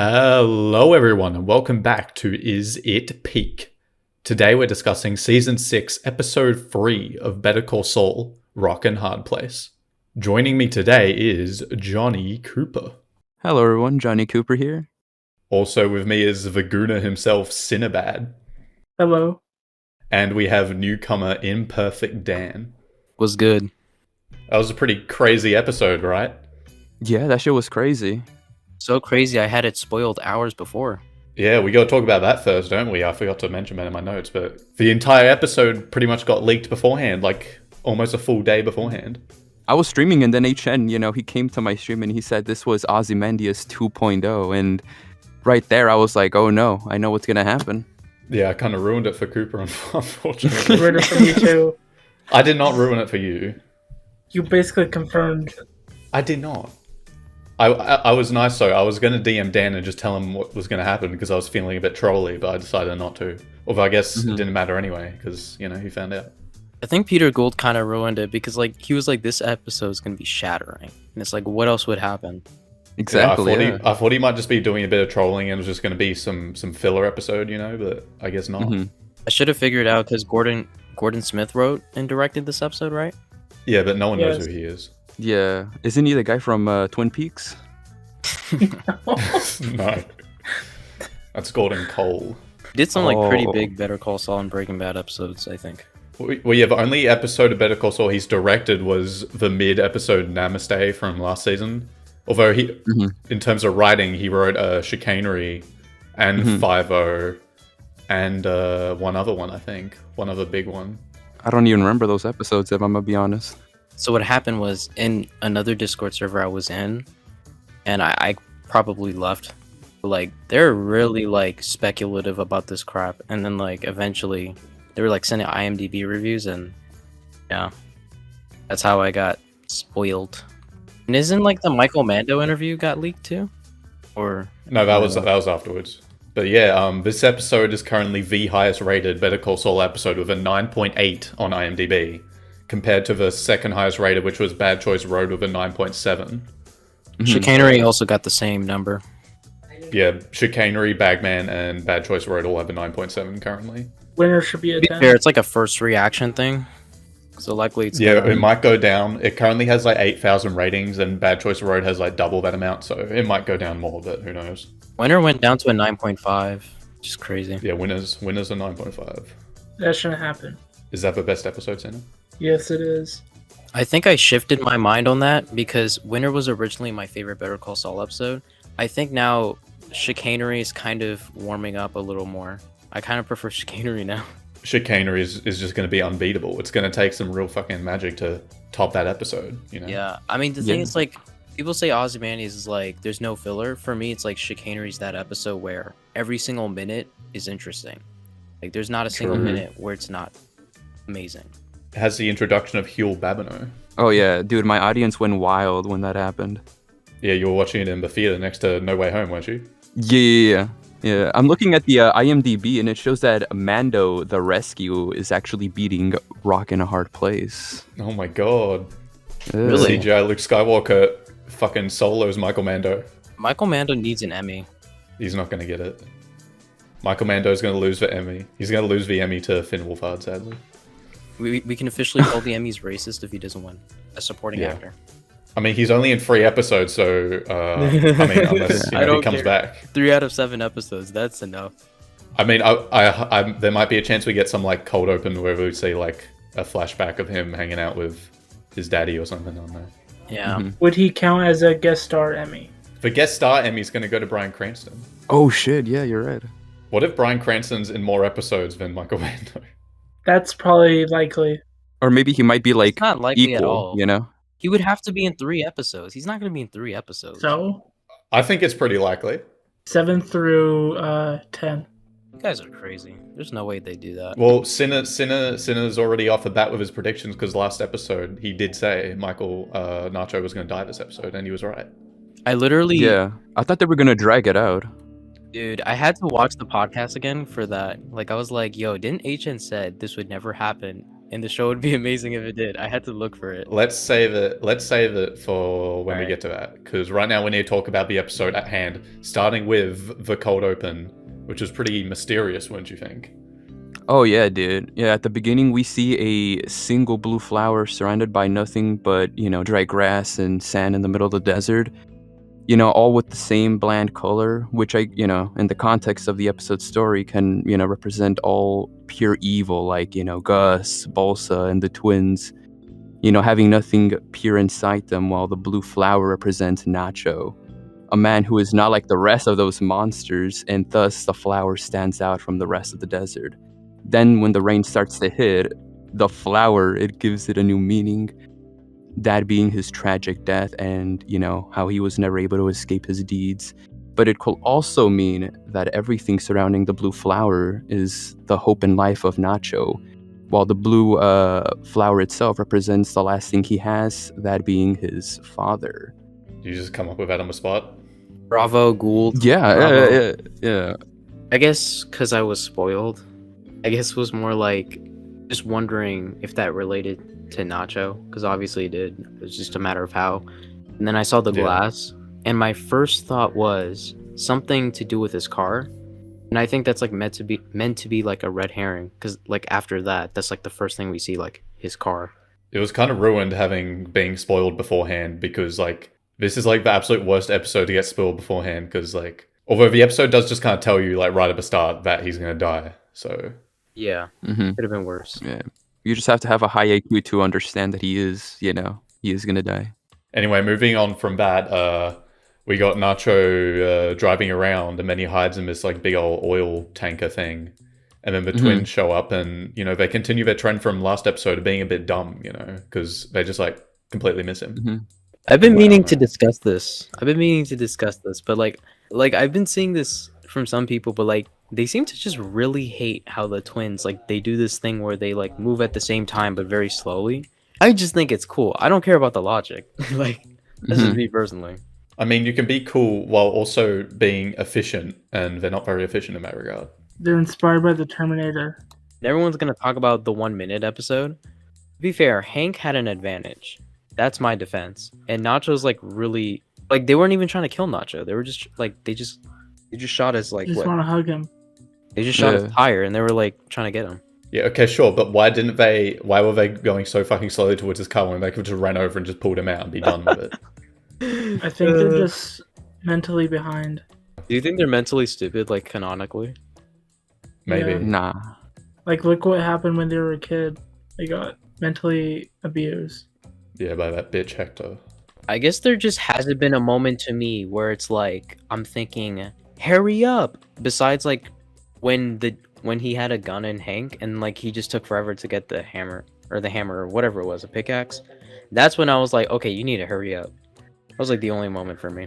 Hello everyone and welcome back to Is It Peak? Today we're discussing Season 6, Episode 3 of Better Call Saul, Rockin' Hard Place. Joining me today is Johnny Cooper. Hello everyone, Johnny Cooper here. Also with me is Vaguna himself, Cinebad. Hello. And we have newcomer Imperfect Dan. Was good. That was a pretty crazy episode, right? Yeah, that shit was crazy. So crazy, I had it spoiled hours before. Yeah, we got to talk about that first, don't we? I forgot to mention that in my notes, but the entire episode pretty much got leaked beforehand, like almost a full day beforehand. I was streaming and then HN, he came to my stream and he said this was Ozymandias 2.0, and right there I was like, oh no, I know what's gonna happen. Yeah, I kind of ruined it for Cooper, unfortunately. Ruined it for me too. I did not ruin it for you. You basically confirmed. I did not. I was nice though. I was going to DM Dan and just tell him what was going to happen because I was feeling a bit trolly, but I decided not to. Although I guess it didn't matter anyway because, he found out. I think Peter Gould kind of ruined it because he was like, this episode is going to be shattering. And it's like, what else would happen? Exactly. Yeah, I thought he might just be doing a bit of trolling and it was just going to be some filler episode, but I guess not. I should have figured out because Gordon Smith wrote and directed this episode, right? Yeah, but no one knows who he is. Yeah. Isn't he the guy from Twin Peaks? No. That's Gordon Cole. He did some pretty big Better Call Saul and Breaking Bad episodes, I think. Well, yeah, the only episode of Better Call Saul he's directed was the mid-episode Namaste from last season. Although he, in terms of writing, he wrote Chicanery and 5-0 and one other one, I think. One other big one. I don't even remember those episodes, if I'm gonna be honest. So what happened was in another Discord server I was in, and I probably left. They're really speculative about this crap, and then eventually they were sending IMDb reviews, and yeah, that's how I got spoiled. And isn't the Michael Mando interview got leaked too? Or no, that was afterwards. But yeah, this episode is currently the highest rated Better Call Saul episode with a 9.8 on IMDb, compared to the second highest rated, which was Bad Choice Road with a 9.7. Chicanery also got the same number. Yeah, Chicanery, Bagman, and Bad Choice Road all have a 9.7 currently. Winner should be a 10. Fair, it's a first reaction thing. So likely it's it might go down. It currently has 8,000 ratings, and Bad Choice Road has double that amount, so it might go down more, but who knows. Winner went down to a 9.5, which is crazy. Yeah, Winner's a 9.5. That shouldn't happen. Is that the best episode, Santa? Yes, it is. I think I shifted my mind on that because Winner was originally my favorite Better Call Saul episode. I think now Chicanery is kind of warming up a little more. I kind of prefer Chicanery now. Chicanery is just going to be unbeatable. It's going to take some real fucking magic to top that episode, Yeah, I mean, the thing is, people say Ozymandias is there's no filler. For me, it's Chicanery's that episode where every single minute is interesting. There's not a single minute where it's not amazing. It has the introduction of Huel Babineau. Oh yeah, dude, my audience went wild when that happened. Yeah, you were watching it in the theater next to No Way Home, weren't you? Yeah. I'm looking at the IMDb and it shows that Mando the Rescue is actually beating Rock in a Hard Place. Oh my god. Really? CGI Luke Skywalker fucking solos Michael Mando. Michael Mando needs an Emmy. He's not going to get it. Michael Mando's going to lose the Emmy. He's going to lose the Emmy to Finn Wolfhard, sadly. We can officially call the Emmys racist if he doesn't win. A supporting actor. I mean, he's only in 3 episodes, so unless he comes back. 3 out of 7 episodes, that's enough. I mean, I there might be a chance we get some cold open where we see a flashback of him hanging out with his daddy or something on there. Yeah. Would he count as a guest star Emmy? The guest star Emmy's going to go to Bryan Cranston. Oh shit, yeah, you're right. What if Bryan Cranston's in more episodes than Michael Mando? That's probably likely. Or maybe he might be It's not likely equal, at all. He would have to be in 3 episodes. He's not going to be in 3 episodes. So? I think it's pretty likely. 7 through 10. You guys are crazy. There's no way they do that. Well, Sinner's already off the bat with his predictions because last episode he did say Michael Nacho was going to die this episode, and he was right. I literally... Yeah, I thought they were going to drag it out. Dude, I had to watch the podcast again for that. I was like, yo, didn't HN said this would never happen and the show would be amazing if it did. I had to look for it. Let's save it for when we Alright. get to that, because right now we need to talk about the episode at hand, starting with the cold open, which is pretty mysterious, wouldn't you think? Oh yeah, dude. Yeah, at the beginning we see a single blue flower surrounded by nothing but, dry grass and sand in the middle of the desert. All with the same bland color, which in the context of the episode story can, represent all pure evil, like, Gus, Balsa, and the twins, having nothing pure inside them, while the blue flower represents Nacho, a man who is not like the rest of those monsters, and thus the flower stands out from the rest of the desert. Then when the rain starts to hit, the flower, it gives it a new meaning. That being his tragic death and, how he was never able to escape his deeds. But it could also mean that everything surrounding the blue flower is the hope and life of Nacho, while the blue flower itself represents the last thing he has, that being his father. You just come up with that on the spot? Bravo, Gould. Yeah, yeah. I guess because I was spoiled. I guess it was more like just wondering if that related to Nacho, because obviously it did. It was just a matter of how. And then I saw the glass, and my first thought was something to do with his car. And I think that's like meant to be like a red herring, because like after that, that's like the first thing we see, like his car. It was kind of ruined being spoiled beforehand, because like this is like the absolute worst episode to get spoiled beforehand, because like although the episode does just kind of tell you like right at the start that he's gonna die, so Yeah, Mm-hmm. could have been worse. Yeah. You just have to have a high IQ to understand that he is gonna die. Anyway, moving on from that, we got Nacho driving around, and then he hides in this like big old oil tanker thing. And then the twins show up, and they continue their trend from last episode of being a bit dumb, because they just like completely miss him. Mm-hmm. I've been meaning to discuss this. But like I've been seeing this from some people, but like they seem to just really hate how the twins like they do this thing where they like move at the same time but very slowly. I just think it's cool. I don't care about the logic. Like this is me personally. I mean, you can be cool while also being efficient, and they're not very efficient in that regard. They're inspired by the Terminator. Everyone's gonna talk about the 1 minute episode. To be fair, Hank had an advantage. That's my defense. And Nacho's like really like they weren't even trying to kill Nacho. They were just like they just shot his like Just what? want to hug him. They just shot his tire and they were like trying to get him. Yeah, okay, sure, but why were they going so fucking slowly towards his car when they could just ran over and just pulled him out and be done with it? I think they're just mentally behind. Do you think they're mentally stupid, like canonically? Maybe. Yeah. Nah. Like, look what happened when they were a kid. They got mentally abused. Yeah, by that bitch Hector. I guess there just hasn't been a moment to me where it's like I'm thinking, hurry up. Besides like when he had a gun in Hank and like he just took forever to get the hammer or whatever it was, a pickaxe. That's when I was like, okay, you need to hurry up. That was like the only moment for me.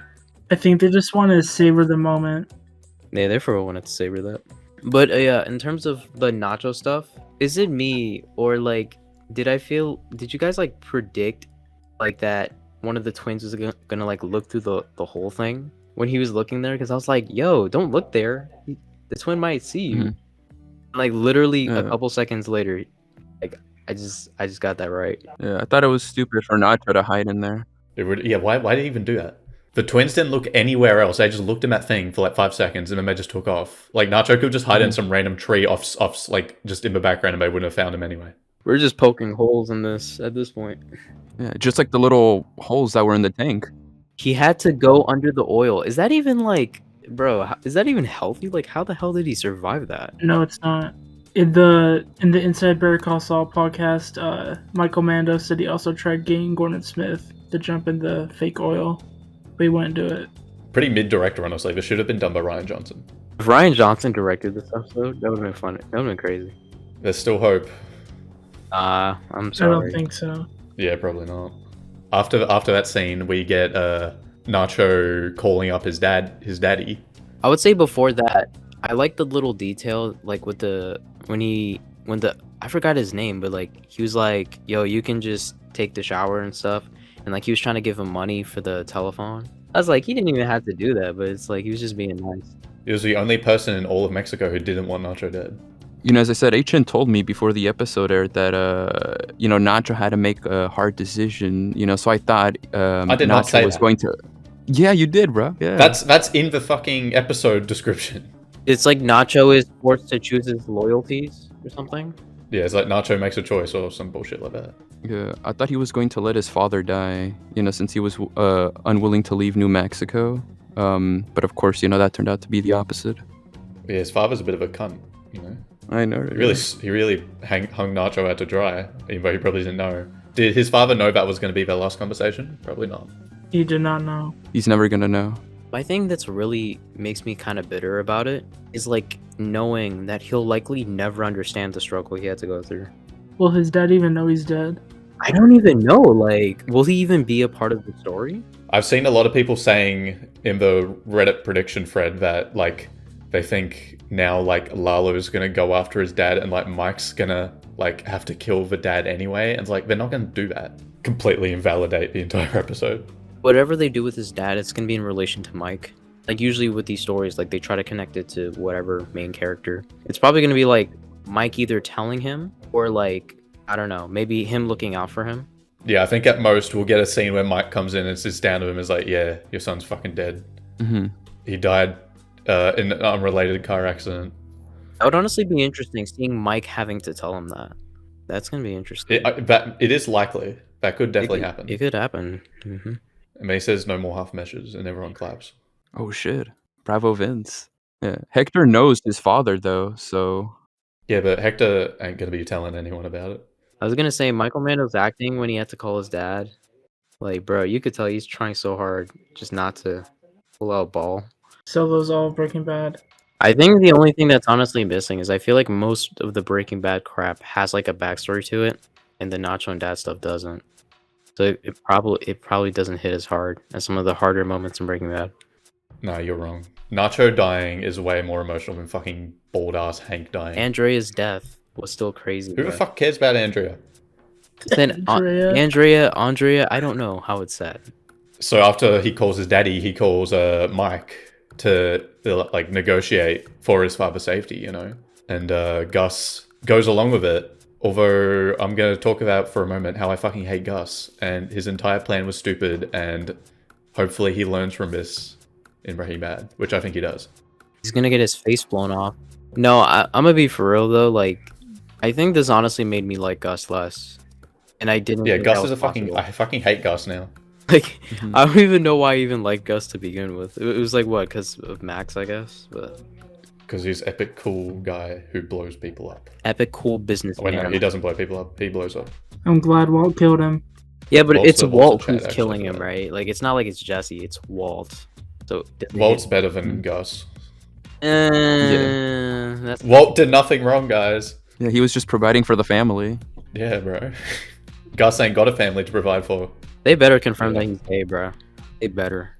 I think they just want to savor the moment. Yeah, therefore wanted to savor that. But yeah, in terms of the Nacho stuff, is it me or like did you guys like predict like that one of the twins was gonna like look through the whole thing when he was looking there? Because I was like, yo, don't look there. The twin might see you. Mm-hmm. Like literally a couple seconds later, like I just got that right. Yeah, I thought it was stupid for Nacho to hide in there. Why did he even do that? The twins didn't look anywhere else. They just looked in that thing for like 5 seconds and then they just took off. Like Nacho could just hide in some random tree off like just in the background and they wouldn't have found him anyway. We're just poking holes in this at this point. Yeah, just like the little holes that were in the tank. He had to go under the oil. Is that even like, bro? Is that even healthy? Like, how the hell did he survive that? No, it's not. In the Inside Better Call Saul podcast, Michael Mando said he also tried getting Gordon Smith to jump in the fake oil, but he wouldn't do it. Pretty mid-director, honestly. This should have been done by Ryan Johnson. If Ryan Johnson directed this episode, that would have been fun. That would have been crazy. There's still hope. I'm sorry. I don't think so. Yeah, probably not. After that scene, we get Nacho calling up his daddy. I would say before that, I like the little detail, like with I forgot his name, but like he was like, "Yo, you can just take the shower and stuff," and like he was trying to give him money for the telephone. I was like, he didn't even have to do that, but it's like he was just being nice. He was the only person in all of Mexico who didn't want Nacho dead. As I said, H.N. told me before the episode aired that, Nacho had to make a hard decision, so I thought I did not Nacho say was that. going to... Yeah, you did, bro. Yeah. That's in the fucking episode description. It's like Nacho is forced to choose his loyalties or something. Yeah, it's like Nacho makes a choice or some bullshit like that. Yeah, I thought he was going to let his father die, since he was unwilling to leave New Mexico. But of course, that turned out to be the opposite. Yeah, his father's a bit of a cunt, I know. He really hung Nacho out to dry, even though he probably didn't know. Did his father know that was going to be their last conversation? Probably not. He did not know. He's never gonna know. My thing that's really makes me kind of bitter about it is like knowing that he'll likely never understand the struggle he had to go through. Will his dad even know he's dead? I don't even know. Like, will he even be a part of the story? I've seen a lot of people saying in the Reddit prediction thread that, like, they think now, like, Lalo's gonna go after his dad and, like, Mike's gonna, like, have to kill the dad anyway. And it's like, they're not gonna do that. Completely invalidate the entire episode. Whatever they do with his dad, it's gonna be in relation to Mike. Like, usually with these stories, like, they try to connect it to whatever main character. It's probably gonna be, like, Mike either telling him or, like, I don't know, maybe him looking out for him. Yeah, I think at most we'll get a scene where Mike comes in and sits down to him and is like, yeah, your son's fucking dead. Mm-hmm. He died in an unrelated car accident. That would honestly be interesting, seeing Mike having to tell him that. That's gonna be interesting. It is likely. That could definitely happen. It could happen. Mm-hmm. And he says no more half measures and everyone claps. Oh shit! Bravo, Vince. Yeah, Hector knows his father though, so. Yeah, but Hector ain't gonna be telling anyone about it. I was gonna say Michael Mando's acting when he had to call his dad. Like, bro, you could tell he's trying so hard just not to pull out ball. Solo's all Breaking Bad. I think the only thing that's honestly missing is I feel like most of the Breaking Bad crap has like a backstory to it, and the Nacho and Dad stuff doesn't. So it probably doesn't hit as hard as some of the harder moments in Breaking Bad. No, you're wrong. Nacho dying is way more emotional than fucking bald ass Hank dying. Andrea's death was still crazy. Who the fuck cares about Andrea? Then Andrea, I don't know how it's said. So after he calls his daddy, he calls Mike to like negotiate for his father's safety, and Gus goes along with it. Although I'm going to talk about for a moment how I fucking hate Gus, and his entire plan was stupid, and hopefully he learns from this in Breaking Bad, which I think he does. He's gonna get his face blown off. No, I'm gonna be for real though. Like, I think this honestly made me like Gus less, and I didn't. Yeah, think Gus that is was a fucking. possible. I fucking hate Gus now. Like, I don't even know why I even liked Gus to begin with. It was like what, because of Max, I guess. But because he's epic cool guy who blows people up. epic cool businessman. Wait, no, he doesn't blow people up. He blows up. I'm glad Walt killed him. Yeah, but Walt's it's a Walt chat, who's actually, killing for him, that. right? Like, it's not like it's Jesse. It's Walt. So Walt's better than Gus. That's Walt did nothing wrong, guys. Yeah, he was just providing for the family. Yeah, bro. Gus ain't got a family to provide for. They better confirm that he's gay, bro. They better.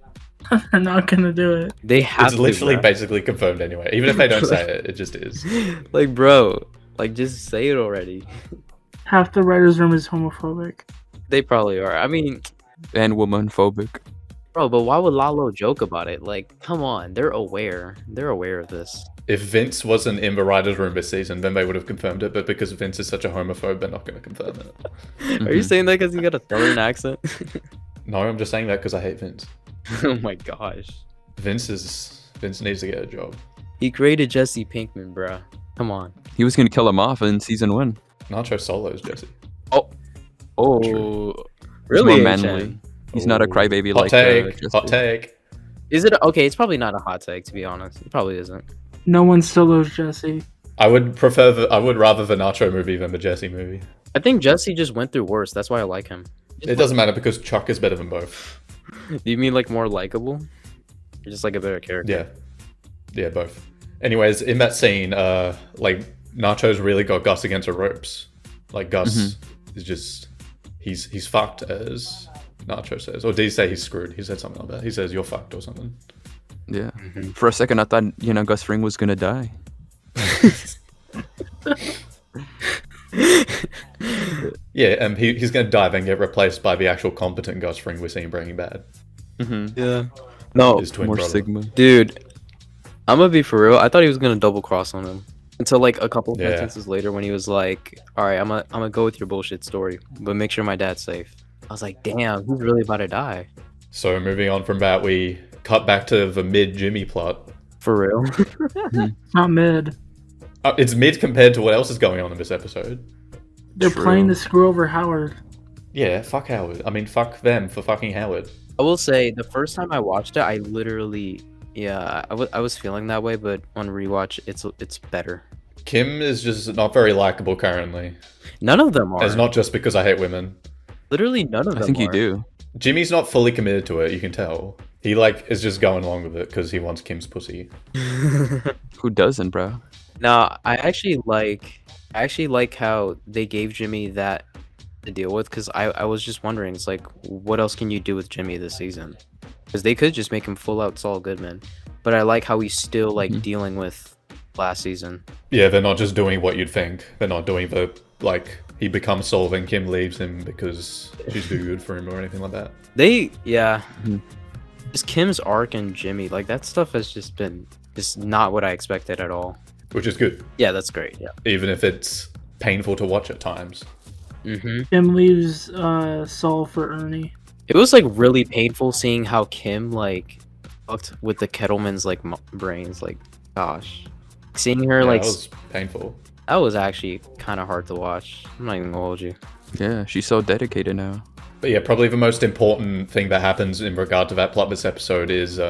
They're not gonna do it. They have It's to, literally bro. basically confirmed anyway. Even if they don't say it, it just is. Like, bro, like, just say it already. Half the writers' room is homophobic. They probably are. I mean, And woman-phobic. bro, but why would Lalo joke about it? Like, come on, they're aware. They're aware of this. If Vince wasn't in the writer's room this season, then they would have confirmed it. But because Vince is such a homophobe, they're not going to confirm it. Are you saying that because he got a southern accent? No, I'm just saying that because I hate Vince. Oh my gosh. Vince needs to get a job. He created Jesse Pinkman, bro. Come on. He was gonna kill him off in season 1. Nacho Solo's Jesse. Oh, He's really? more manly. He's not a crybaby Hot like take. Jesse. Hot take. Is it okay? It's probably not a hot take, to be honest. It probably isn't. No one still loves Jesse. I would rather the Nacho movie than the Jesse movie. I think Jesse just went through worse. That's why I like him. It doesn't matter because Chuck is better than both. Do you mean like more likable? Or just like a better character? Yeah, both. Anyways, in that scene, like Nacho's really got Gus against the ropes. Like Gus is just he's fucked, as Nacho says, or did he say he's screwed? He said something like that. He says you're fucked or something. Yeah. For a second, I thought Gus Fring was gonna die. Yeah, and he's gonna die then get replaced by the actual competent Gus Fring we're seeing Breaking Bad. Yeah. No, His twin More brother. Sigma. dude. I'm gonna be for real. I thought he was gonna double cross on him. Until like a couple Yeah. sentences later when he was like, all right, I'm gonna go with your bullshit story, but make sure my dad's safe. I was like, damn, he's really about to die. So moving on from that, we cut back to the mid Jimmy plot. For real. It's not mid. It's mid compared to what else is going on in this episode. They're True. playing to screw over Howard. Yeah, fuck Howard. I mean, fuck them for fucking Howard. I will say the first time I watched it, I literally, yeah, I was feeling that way, but on rewatch, it's better. Kim is just not very likable currently. None of them are. It's not just because I hate women. Literally none of them I think are. you do. Jimmy's not fully committed to it, you can tell. He like is just going along with it because he wants Kim's pussy. Who doesn't, bro? No, I actually like how they gave Jimmy that to deal with, because I was just wondering, it's like, what else can you do with Jimmy this season? Because they could just make him full out Saul Goodman, but I like how he's still like dealing with last season. Yeah, they're not just doing what you'd think. They're not doing the like he becomes Saul and Kim leaves him because she's too good for him or anything like that. Just Kim's arc and Jimmy, like that stuff has just been just not what I expected at all. Which is good, Yeah, that's great. Yeah. even if it's painful to watch at times. Kim leaves Saul for Ernie. It was like really painful seeing how Kim like fucked with the Kettleman's like brains. Like, gosh, seeing her Yeah, like that was painful. that was actually kind of hard to watch. I'm not even gonna hold you. Yeah, she's so dedicated now. But yeah, probably the most important thing that happens in regard to that plot this episode is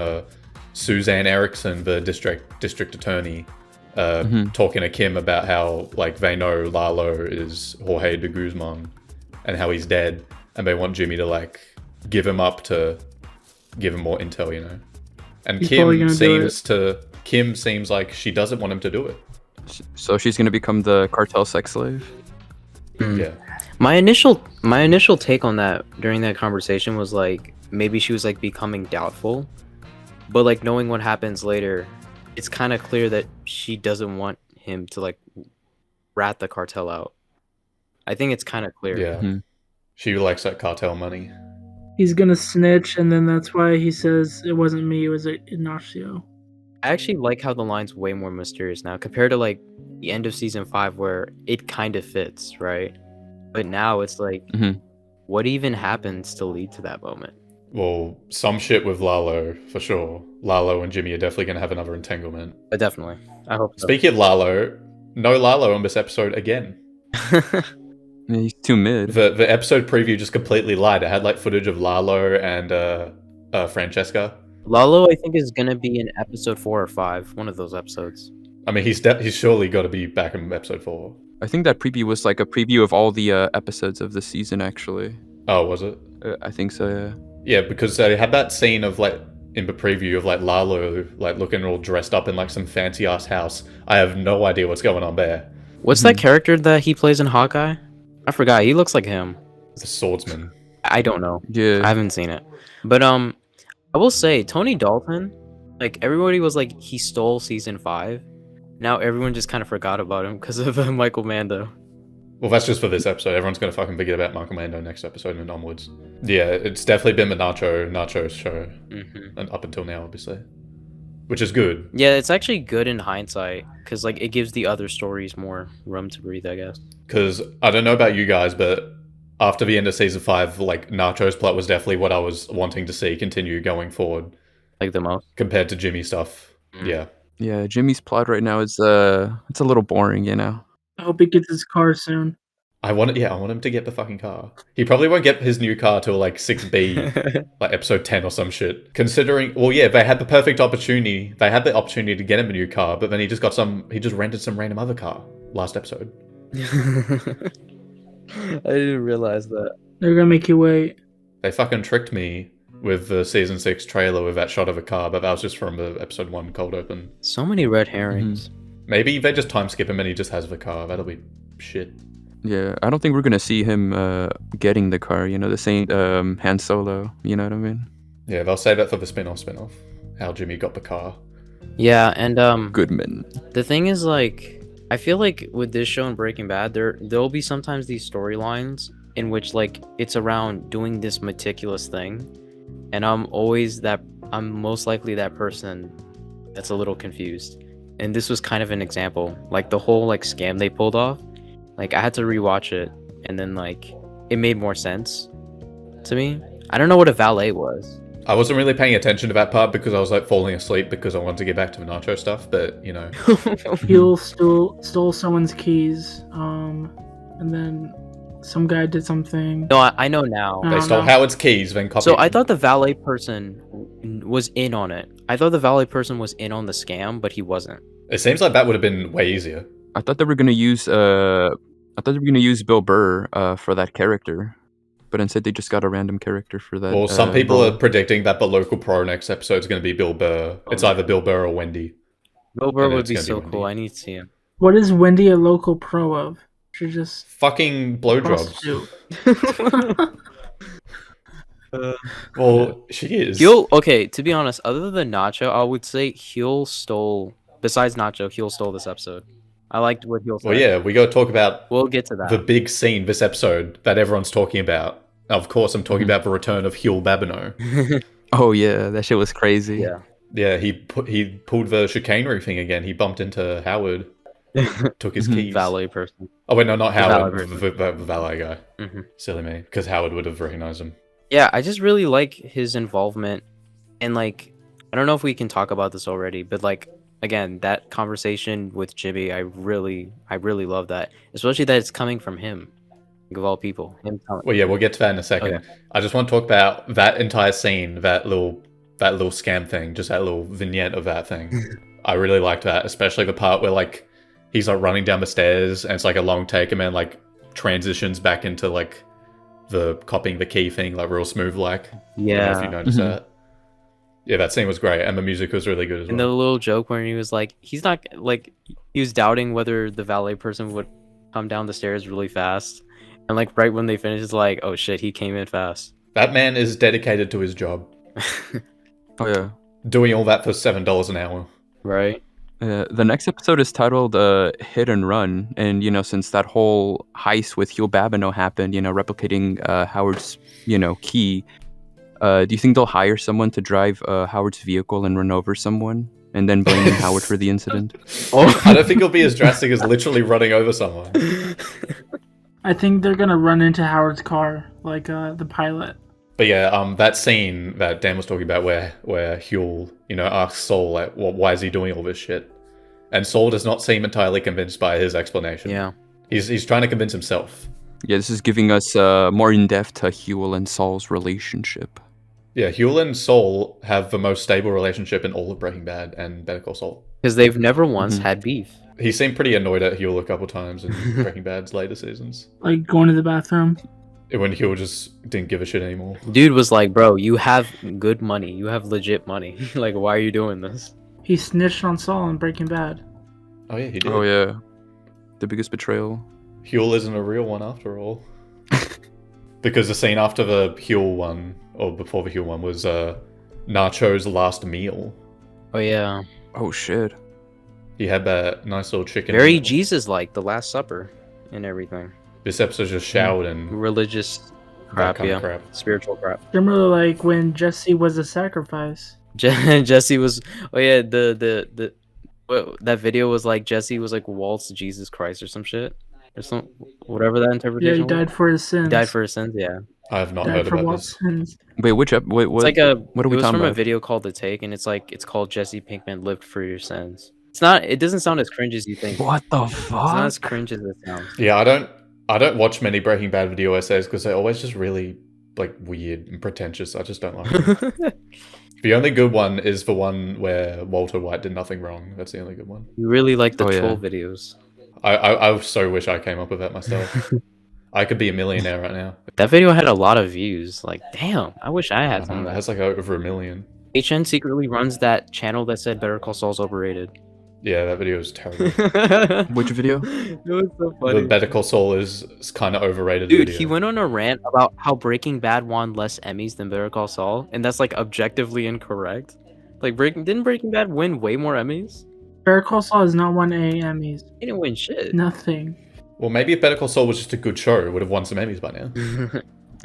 Suzanne Erickson, the district attorney, talking to Kim about how like they know Lalo is Jorge de Guzman and how he's dead, and they want Jimmy to like give him up to give him more intel, you know. And He's probably gonna Kim seems like she doesn't want him to do it. So she's gonna become the cartel sex slave. Yeah. My initial take on that during that conversation was like maybe she was like becoming doubtful, but like knowing what happens later, it's kind of clear that she doesn't want him to like rat the cartel out. I think it's kind of clear. Yeah. She likes that cartel money. He's gonna snitch, and then that's why he says it wasn't me, it was Ignacio. I actually like how the line's way more mysterious now compared to like the end of season 5 where it kind of fits, right? But now it's like, what even happens to lead to that moment? Well, some shit with Lalo, for sure. Lalo and Jimmy are definitely going to have another entanglement. Definitely. I hope so. Speaking of Lalo, no Lalo on this episode again. Yeah, he's too mid. The episode preview just completely lied. It had like footage of Lalo and Francesca. Lalo, I think, is going to be in episode 4 or 5, one of those episodes. I mean, he's surely got to be back in episode 4. I think that preview was like a preview of all the episodes of the season, actually. Oh, was it? I think so, yeah. Yeah, because they had that scene of like in the preview of like Lalo like looking all dressed up in like some fancy ass house. I have no idea what's going on there. What's that character that he plays in Hawkeye? I forgot. He looks like him. The swordsman. I don't know. Yeah. I haven't seen it. But I will say Tony Dalton, like everybody was like he stole season 5. Now everyone just kind of forgot about him because of Michael Mando. Well, that's just for this episode. Everyone's gonna fucking forget about Michael Mando next episode and onwards. Yeah, it's definitely been the Nacho show, and up until now, obviously, which is good. Yeah, it's actually good in hindsight because like it gives the other stories more room to breathe, I guess. Because I don't know about you guys, but after the end of season 5, like Nacho's plot was definitely what I was wanting to see continue going forward, Like the most. compared to Jimmy's stuff. Yeah. Yeah, Jimmy's plot right now is it's a little boring, you know. I hope he gets his car soon. I want him to get the fucking car. He probably won't get his new car till like 6B, like episode 10 or some shit. Considering, well, yeah, they had the perfect opportunity. They had the opportunity to get him a new car, but then he just rented some random other car last episode. I didn't realize that. They're gonna make you wait. They fucking tricked me with the season 6 trailer with that shot of a car, but that was just from the episode 1 cold open. So many red herrings. Maybe they just time skip him and he just has the car. That'll be shit. Yeah, I don't think we're gonna see him getting the car. You know, this ain't Han Solo. You know what I mean? Yeah, they'll save that for the spin-off. How Jimmy got the car. Yeah, and Goodman. the thing is, like, I feel like with this show and Breaking Bad, there'll be sometimes these storylines in which like it's around doing this meticulous thing, and I'm most likely that person that's a little confused. and this was kind of an example. Like the whole like scam they pulled off. Like I had to rewatch it, and then like it made more sense to me. I don't know what a valet was. I wasn't really paying attention to that part because I was like falling asleep because I wanted to get back to the nacho stuff. But you know, Huel stole someone's keys, and then some guy did something. No, I know now. they stole Howard's keys, then copied. So I thought the valet person was in on it. I thought the valet person was in on the scam, but he wasn't. It seems like that would have been way easier. I thought they were gonna use Bill Burr for that character, but instead they just got a random character for that. Well, some people role. are predicting that the local pro next episode is going to be Bill Burr. It's either Bill Burr or Wendy. Bill Burr And would it's be gonna be so Wendy. cool. I need to see him. What is Wendy a local pro of? She just Fucking blowjobs. prostitute. Well, she is. Okay, to be honest, other than Nacho, I would say Huel stole. Besides Nacho, Huel stole this episode. I liked what Huel said. Well, yeah, we got to talk about We'll get to that. the big scene this episode that everyone's talking about. Of course, I'm talking about the return of Huel Babineau. Oh yeah, that shit was crazy. Yeah. Yeah, he pulled the chicanery thing again. He bumped into Howard, took his keys. Valet person. Oh wait, no, not Howard. valet The valet guy. hmm Silly me, because Howard would have recognized him. Yeah, I just really like his involvement, and like, I don't know if we can talk about this already, but like, again, that conversation with Jimmy, I really love that, especially that it's coming from him, like, of all people. Him telling. Well, yeah, we'll get to that in a second. Okay. I just want to talk about that entire scene, that little scam thing, just that little vignette of that thing. I really liked that, especially the part where like he's like running down the stairs and it's like a long take and then like transitions back into like the copying the key thing, like real smooth like. I don't know if you Yeah, noticed that. Yeah, that scene was great and the music was really good as and the well. little joke where he was like, he's not like, he was doubting whether the valet person would come down the stairs really fast, and like right when they finished, it's like, oh shit, he came in fast. That man is dedicated to his job, Oh yeah. doing all that for $7 an hour. Right. The next episode is titled Hit and Run, and since that whole heist with Huel Babineau happened, replicating Howard's key, do you think they'll hire someone to drive Howard's vehicle and run over someone, and then blame Howard for the incident? I don't think it'll be as drastic as literally running over someone. I think they're gonna run into Howard's car, like the pilot. But yeah, that scene that Dan was talking about where Huel, asks Saul, like, why is he doing all this shit? And Saul does not seem entirely convinced by his explanation. Yeah. He's trying to convince himself. Yeah, this is giving us more in-depth to Huel and Saul's relationship. Yeah, Huel and Saul have the most stable relationship in all of Breaking Bad and Better Call Saul. Because they've never once had beef. He seemed pretty annoyed at Huel a couple times in Breaking Bad's later seasons. Like going to the bathroom. When Huel just didn't give a shit anymore. Dude was like, bro, you have good money. You have legit money. Like, why are you doing this? He snitched on Saul in Breaking Bad. Oh yeah, he did. Oh yeah, the biggest betrayal. Huel isn't a real one after all. Because the scene after the Huel one, or before the Huel one, was Nacho's last meal. Oh yeah. Oh shit. He had that nice little chicken. Very meal. Jesus-like, the Last Supper and everything. This episode's just showered in Religious that crap, kind yeah. of crap. Spiritual crap. Similar like when Jesse was a sacrifice. Jesse was. Oh yeah, that video was like Jesse was like Walt's Jesus Christ or some shit, or some whatever that Yeah, interpretation. he died for his sins. He died for his sins. Yeah. I have not Died heard for about Walt's this. sins. Wait, what? It's like What are we it was talking from a about? video called The Take, and it's called Jesse Pinkman lived for your sins. It's not. It doesn't sound as cringe as you think. What the It's not as fuck? cringe as it sounds. Yeah, I don't watch many Breaking Bad video essays because they're always just really like weird and pretentious. I just don't like them. The only good one is the one where Walter White did nothing wrong. That's the only good one. You really like the Oh, yeah. troll videos. I so wish I came up with that myself. I could be a millionaire right now. That video had a lot of views. Like, damn, I wish I I had don't some of know, it that. has like over 1 million. HN secretly runs that channel that said Better Call Saul's overrated. Yeah, that video is terrible. Which video? It was so The funny. Better Call Saul is kind of overrated. Dude, video. he went on a rant about how Breaking Bad won less Emmys than Better Call Saul, and that's like objectively incorrect. Like, didn't Breaking Bad win way more Emmys? Better Call Saul has not won any Emmys. He didn't win shit. Nothing. Well, maybe if Better Call Saul was just a good show, it would have won some Emmys by now.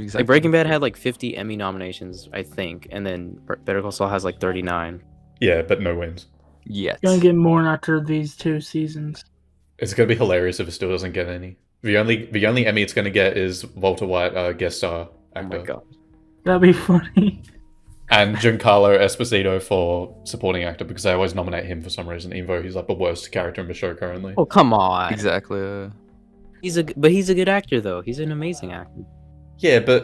Exactly. Like, Breaking Bad had like 50 Emmy nominations, I think, and then Better Call Saul has like 39. Yeah, but no wins. Yet. Gonna get more after these 2 seasons. It's gonna be hilarious if it still doesn't get any. The only Emmy it's gonna get is Walter White, guest star actor. Oh my god. That'd be funny. And Giancarlo Esposito for supporting actor, because I always nominate him for some reason, even though he's like the worst character in the show currently. Oh come on. Exactly. He's a good actor though. He's an amazing actor. Yeah, but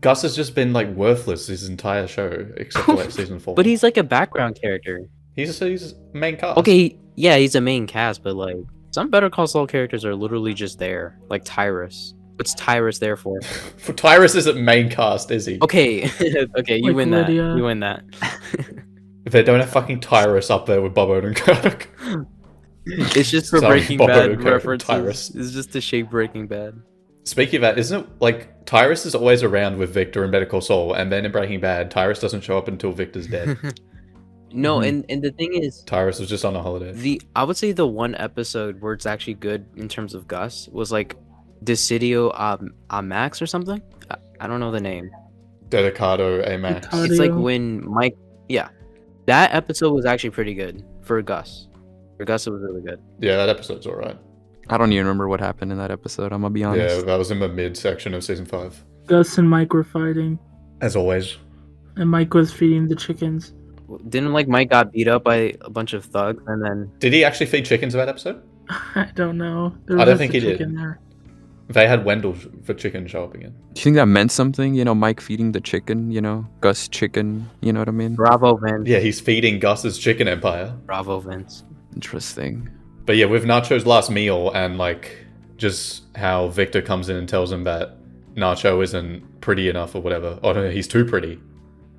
Gus has just been like worthless his entire show, except for like season 4. But he's like a background character. He's main cast. Okay, yeah, he's a main cast, but like some Better Call Saul characters are literally just there, like Tyrus. What's Tyrus there for? For Tyrus isn't main cast, is he? Okay, okay, you Like win Lydia. that. You win that. If they don't have fucking Tyrus up there with Bob Odenkirk. It's just for Sorry, Breaking Bob Bad Odenkirk, references. Tyrus. It's just to shape Breaking Bad. Speaking of that, isn't it like Tyrus is always around with Victor in Better Call Saul, and then in Breaking Bad, Tyrus doesn't show up until Victor's dead. No, Mhm. and the thing is, Tyrus was just on a holiday. I would say the one episode where it's actually good in terms of Gus was like Decidio Max or something. I don't know the name. Dedicado Amax. Dedicado. It's like Audio. when Mike, yeah, that episode was actually pretty good for Gus. For Gus, it was really good. Yeah, that episode's alright. I don't even remember what happened in that episode. I'm gonna be honest. Yeah, that was in the mid section of season 5. Gus and Mike were fighting, As always. and Mike was feeding the chickens. Didn't like Mike got beat up by a bunch of thugs, and then Did he actually feed chickens in that episode? I don't know. There I don't was think a he did. chicken there. They had Wendell for chicken show up again. Do you think that meant something? You know, Mike feeding the chicken. You know, Gus chicken. You know what I mean? Bravo Vince. Yeah, he's feeding Gus's chicken empire. Bravo Vince. Interesting. But yeah, with Nacho's last meal and like just how Victor comes in and tells him that Nacho isn't pretty enough or whatever. Oh no, he's too pretty.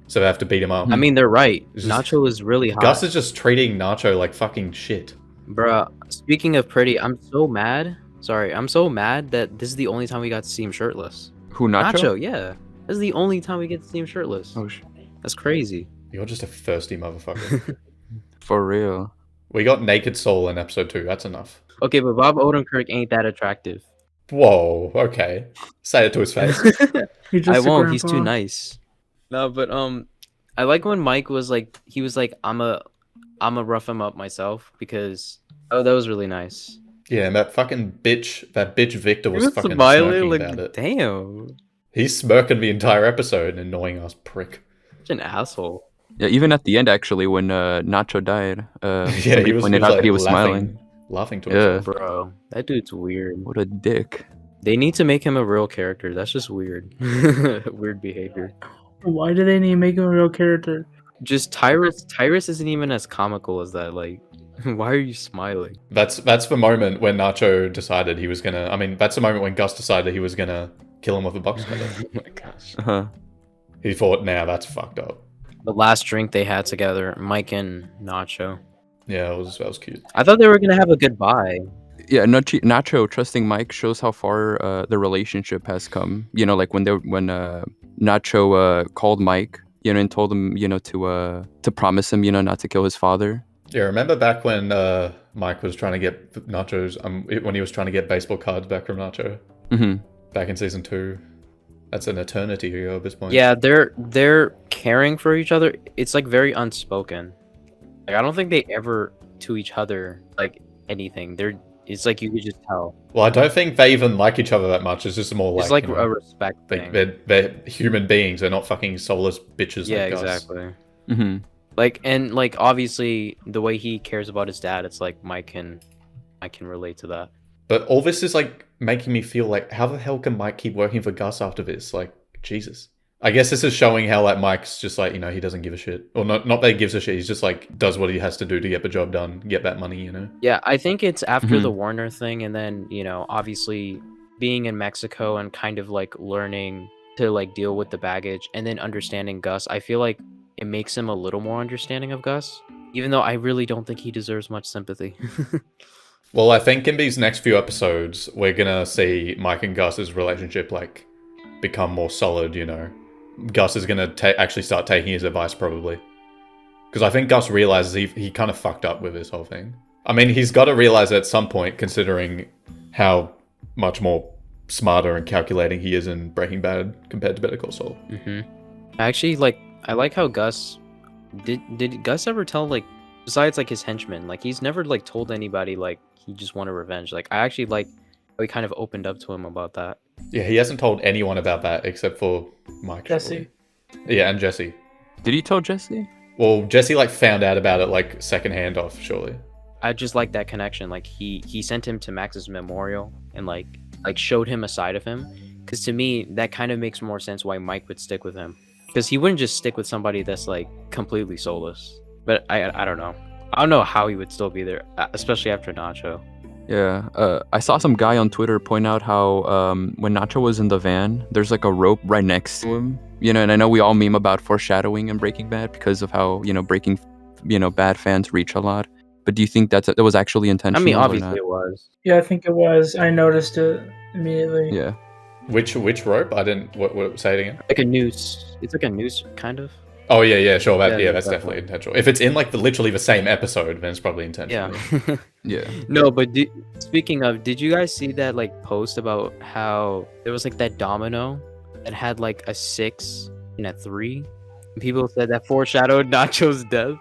So they have to beat him up. I mean, they're right. It's just- Nacho is really hot. Gus is just treating Nacho like fucking shit. Bruh, speaking of pretty, I'm so mad. Sorry, I'm so mad that this is the only time we got to see him shirtless. Who, Nacho? Yeah. This is the only time we get to see him shirtless. Oh, That's crazy. You're just a thirsty motherfucker. for real. We got Naked Soul in episode 2. That's enough. Okay, but Bob Odenkirk ain't that attractive. Whoa, okay. Say it to his face. He's just I a won't. He's too grandpa. nice. No, but I like when Mike was like, he was like, I'ma rough him up myself because that was really nice. Yeah, and that bitch Victor was He was fucking smiling smirking like, about it. damn, He's smirking the entire episode, an annoying ass prick. such an asshole. Yeah, even at the end, actually, when Nacho died, Yeah, somebody he was, pointed out that he was smiling. Laughing to Yeah. himself. Bro, that dude's weird. What a dick. They need to make him a real character. That's just weird. Weird behavior. Why do they need to make him a real character? Just Tyrus isn't even as comical as that. Like, why are you smiling? That's the moment when Nacho decided he was gonna. I mean, that's the moment when Gus decided he was gonna kill him with a box cutter. Oh my gosh. Uh-huh. He thought, "Nah, that's fucked up." The last drink they had together, Mike and Nacho. Yeah, that was cute. I thought they were gonna have a goodbye. Yeah, Nacho trusting Mike shows how far the relationship has come. You know, like when Nacho called Mike, you know, and told him, you know, to promise him, you know, not to kill his father. Yeah, remember back when Mike was trying to get Nacho's when he was trying to get baseball cards back from Nacho Mm-hmm. back in season 2. That's an eternity ago at this point. Yeah, they're caring for each other. It's like very unspoken. Like I don't think they ever to each other like anything. It's like you could just tell. Well, I don't think they even like each other that much. It's just more like It's like you know, a respect thing. they're human beings. They're not fucking soulless bitches. Yeah, like us. exactly. Mm-hmm. Like and like obviously the way he cares about his dad, it's like I can relate to that. But all this is like making me feel like, how the hell can Mike keep working for Gus after this? Like, Jesus. I guess this is showing how like Mike's just like, you know, he doesn't give a shit. Or not that he gives a shit. He's just like does what he has to do to get the job done, get that money, you know. Yeah, I think it's after Mhm. the Warner thing, and then you know, obviously being in Mexico and kind of like learning to like deal with the baggage, and then understanding Gus. I feel like it makes him a little more understanding of Gus, even though I really don't think he deserves much sympathy. Well, I think in these next few episodes, we're gonna see Mike and Gus's relationship like become more solid. You know, Gus is gonna actually start taking his advice probably, because I think Gus realizes he kind of fucked up with this whole thing. I mean, he's got to realize at some point, considering how much more smarter and calculating he is in Breaking Bad compared to Better Call Saul. I actually I like how Gus did Gus ever tell like Besides like his henchmen, like he's never like told anybody like he just wanted revenge. Like I actually like how he kind of opened up to him about that. Yeah, he hasn't told anyone about that except for Mike. Jesse. Surely. Yeah, and Jesse. Did he tell Jesse? Well, Jesse like found out about it like secondhand off, surely. I just like that connection. Like he sent him to Max's memorial and like showed him a side of him. Because to me, that kind of makes more sense why Mike would stick with him. Because he wouldn't just stick with somebody that's like completely soulless. But I don't know. I don't know how he would still be there, especially after Nacho. Yeah, I saw some guy on Twitter point out how when Nacho was in the van, there's like a rope right next to him. You know, and I know we all meme about foreshadowing in Breaking Bad because of how, you know, Bad fans reach a lot. But do you think that was actually intentional? I mean, obviously it was. Yeah, I think it was. I noticed it immediately. Yeah. Which rope? I didn't. What? Say it again. Like a noose. It's like a noose, kind of. Oh yeah, sure. Yeah, That's definitely intentional. If it's in like literally the same episode, then it's probably intentional. Yeah. Yeah. No, but speaking of, did you guys see that like post about how there was like that domino that had like a 6 and a 3? And people said that foreshadowed Nacho's death.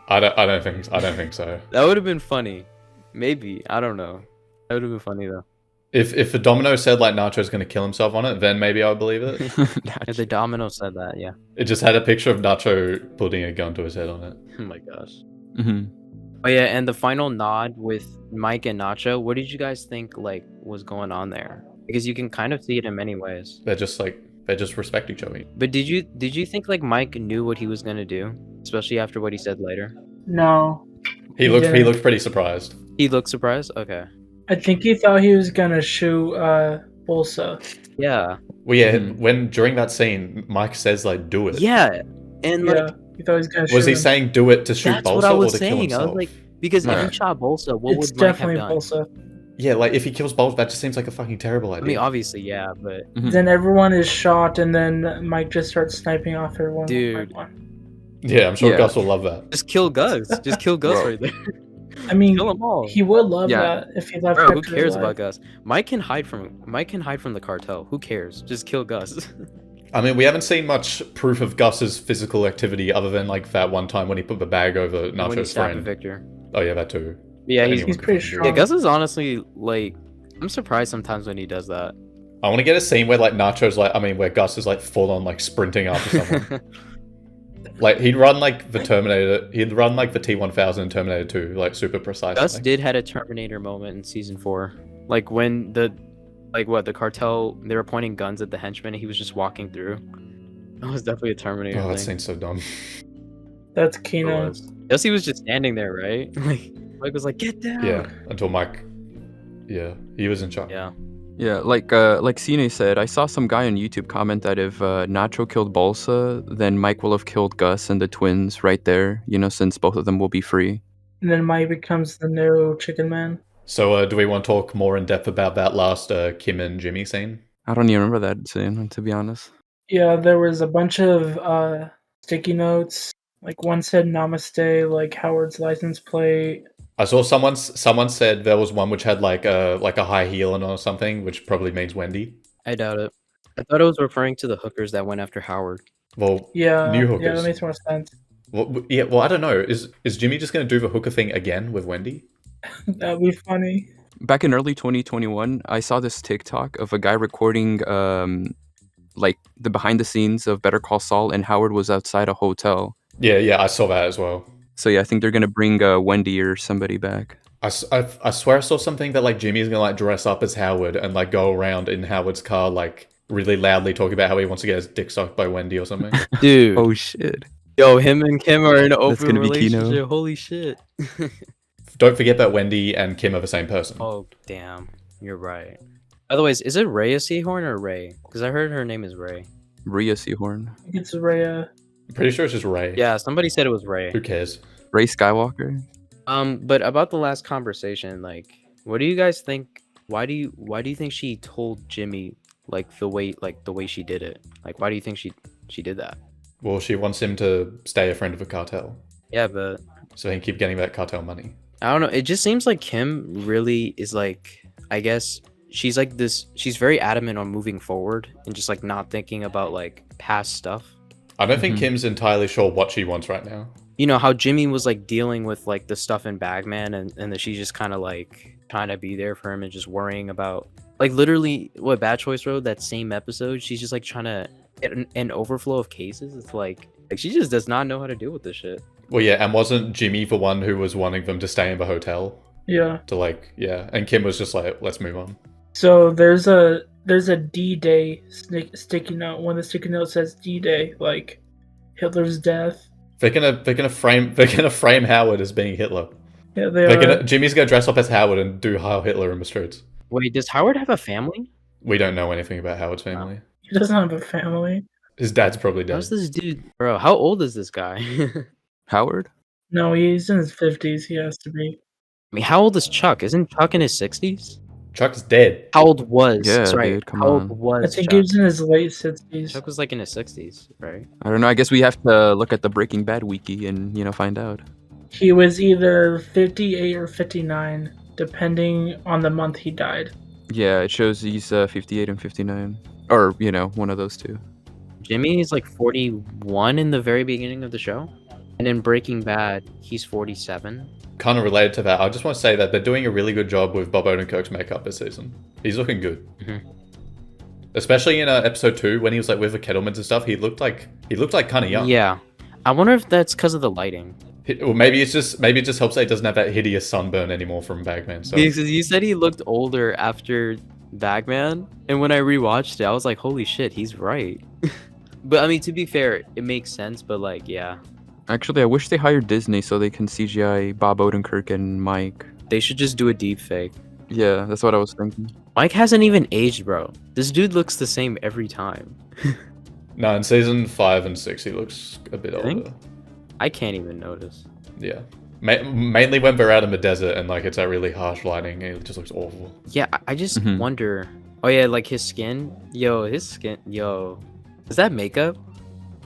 I don't think so. That would have been funny. Maybe. I don't know. That would have been funny though. If the domino said like Nacho's gonna kill himself on it, then maybe I would believe it. If the domino said that, yeah. It just had a picture of Nacho putting a gun to his head on it. Oh my gosh. Mm-hmm. Oh yeah, and the final nod with Mike and Nacho, what did you guys think like was going on there? Because you can kind of see it in many ways. They just respect each other. But did you think like Mike knew what he was gonna do, especially after what he said later? No. He looked pretty surprised. He looked surprised. Okay. I think he thought he was gonna shoot Bolsa. Yeah. Well, yeah. When during that scene, Mike says like, "Do it." Yeah. And Yeah, like, he thought he was gonna shoot Was he him. saying do it to shoot that's what Bolsa I or was to kill saying. I himself? was like, because if No. he shot Bolsa, what It's would Mike have definitely done? Bolsa. Yeah, like if he kills Bolsa, that just seems like a fucking terrible idea. I mean, obviously, yeah, but Then everyone is shot, and then Mike just starts sniping off everyone. Dude. One by one. Yeah, I'm sure Yeah. Gus will love that. just kill Gus. Just kill Gus Bro. right there. I mean, Kill them all. he would love Yeah. that if he left. Bro, who Hector cares alive. about Gus? Mike can hide from the cartel. Who cares? Just kill Gus. I mean, we haven't seen much proof of Gus's physical activity other than like that one time when he put the bag over when he Nacho's stabbed friend. Victor. Oh yeah, that too. Yeah, Anyone He's could pretty fucking do strong. Yeah, it. Gus is honestly like, I'm surprised sometimes when he does that. I want to get a scene where like where Gus is like full on like sprinting after someone. Like he'd run like the Terminator. He'd run like the T-1000 in Terminator 2, like super precise. Gus did had a Terminator moment in season 4, like when the cartel, they were pointing guns at the henchmen and he was just walking through. That was definitely a Terminator Oh, that thing. scene's so dumb. That's It Kino. was. Gus, he was just standing there, right? Like Mike was like, "Get down." Yeah, until Mike. Yeah, he was in charge. Yeah. Yeah, like Cine said, I saw some guy on YouTube comment that if Nacho killed Bolsa, then Mike will have killed Gus and the twins right there, you know, since both of them will be free. And then Mike becomes the new Chicken Man. So, do we want to talk more in depth about that last Kim and Jimmy scene? I don't even remember that scene, to be honest. Yeah, there was a bunch of sticky notes. Like one said Namaste, like Howard's license plate. I saw someone said there was one which had like a high heel on or something, which probably means Wendy. I doubt it. I thought it was referring to the hookers that went after Howard. Well, Yeah, new yeah, hookers. that makes more sense. Well, yeah, well, I don't know. Is Jimmy just going to do the hooker thing again with Wendy? That'd be funny. Back in early 2021, I saw this TikTok of a guy recording like the behind the scenes of Better Call Saul, and Howard was outside a hotel. Yeah, I saw that as well. So yeah, I think they're gonna bring Wendy or somebody back. I swear I saw something that like Jimmy's gonna like dress up as Howard and like go around in Howard's car like really loudly talking about how he wants to get his dick sucked by Wendy or something. Dude. Oh shit! Yo, him and Kim are in an open gonna be Kino. relationship. Holy shit. Don't forget that Wendy and Kim are the same person. Oh, damn. You're right. By the way, is it Rhea Seahorn or Ray? Because I heard her name is Ray. Rhea Seahorn, I think it's Rhea. I'm pretty sure it's just Ray. Yeah, somebody said it was Ray. Who cares? Ray Skywalker. But about the last conversation, like, what do you guys think? Why do you think she told Jimmy like the way she did it? Like, why do you think she did that? Well, she wants him to stay a friend of the cartel, Yeah, but so he can keep getting that cartel money. I don't know. It just seems like Kim really is like, I guess she's like this. She's very adamant on moving forward and just like not thinking about like past stuff. I don't think Kim's entirely sure what she wants right now. you know how Jimmy was like dealing with like the stuff in Bagman, and then she's just kind of like trying to be there for him and just worrying about like literally what Bad Choice wrote that same episode. She's just like trying to get an overflow of cases. It's like she just does not know how to deal with this shit. Well, yeah, and wasn't Jimmy the one who was wanting them to stay in the hotel? Yeah. To like, yeah, and Kim was just like, let's move on. So there's a D-Day sticky note. When the sticky note says D-Day, like Hitler's death. They're gonna frame Howard as being Hitler. Yeah, they are. Jimmy's gonna dress up as Howard and do Heil Hitler in the streets. Wait, does Howard have a family? We don't know anything about Howard's family. He doesn't have a family. His dad's probably dead. How's this dude, bro? How old is this guy? Howard? No, he's in his 50s. He has to be. I mean, how old is Chuck? Isn't Chuck in his 60s? Chuck's dead. How old was? Yeah, Sorry, dude, come how old on. was I think Chuck? he was in his late 60s. Chuck was like in his 60s, right? I don't know. I guess we have to look at the Breaking Bad wiki and find out. He was either 58 or 59, depending on the month he died. Yeah, it shows he's 58 and 59, or one of those two. Jimmy is like 41 in the very beginning of the show, and in Breaking Bad, he's 47. Kind of related to that, I just want to say that they're doing a really good job with Bob Odenkirk's makeup this season. He's looking good. Mhm. Especially in episode 2, when he was like with the Kettlemans and stuff, he looked like kind of young. Yeah, I wonder if that's because of the lighting. Or maybe it just helps that he doesn't have that hideous sunburn anymore from Bagman. So Because you said he looked older after Bagman, and when I rewatched it, I was like, holy shit, he's right. But I mean, to be fair, it makes sense, but like, yeah. Actually, I wish they hired Disney so they can CGI Bob Odenkirk and Mike. They should just do a deep fake. Yeah, that's what I was thinking. Mike hasn't even aged, bro. This dude looks the same every time. no, in season 5 and 6, he looks a bit You think? older. I can't even notice. Yeah, mainly when we're out in the desert and like it's that really harsh lighting, it just looks awful. Yeah, I just Mhm. wonder. Oh yeah, like his skin. His skin. Is that makeup?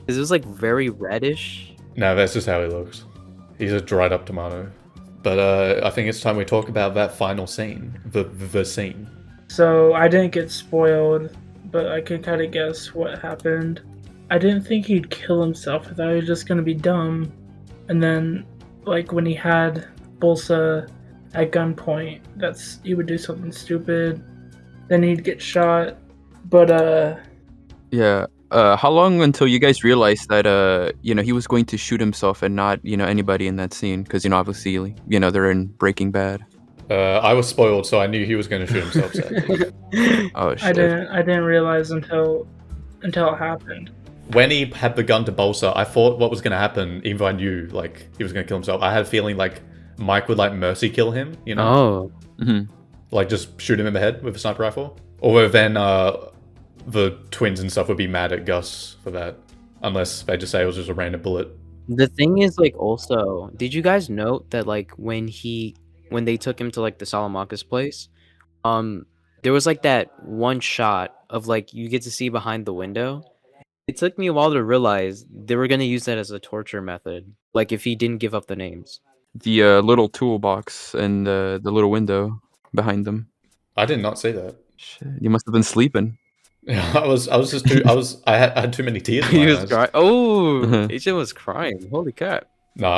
Is it like very reddish? No, that's just how he looks. He's a dried up tomato. But I think it's time we talk about that final scene, the scene. So I didn't get spoiled, but I can kind of guess what happened. I didn't think he'd kill himself. I thought he was just gonna be dumb. And then, like when he had Bolsa at gunpoint, he would do something stupid. Then he'd get shot. But Yeah. How long until you guys realized that he was going to shoot himself and not anybody in that scene? Because obviously they're in Breaking Bad. I was spoiled, so I knew he was going to shoot himself. Sadly. Oh shit. I didn't realize until it happened. When he had the gun to Bolsa, I thought what was going to happen, even though I knew like he was going to kill himself. I had a feeling like Mike would like mercy kill him, Oh. Mhm. like just shoot him in the head with a sniper rifle. Or then the twins and stuff would be mad at Gus for that, unless they just say it was just a random bullet. The thing is, like, also, did you guys note that like when they took him to like the Salamanca's place, there was like that one shot of like you get to see behind the window. It took me a while to realize they were gonna use that as a torture method. Like if he didn't give up the names. The little toolbox and the little window behind them. I did not see that. Shit, you must have been sleeping. I had too many tears in He my was eyes. crying. Oh, Mhm. Agent was crying. Holy crap. No,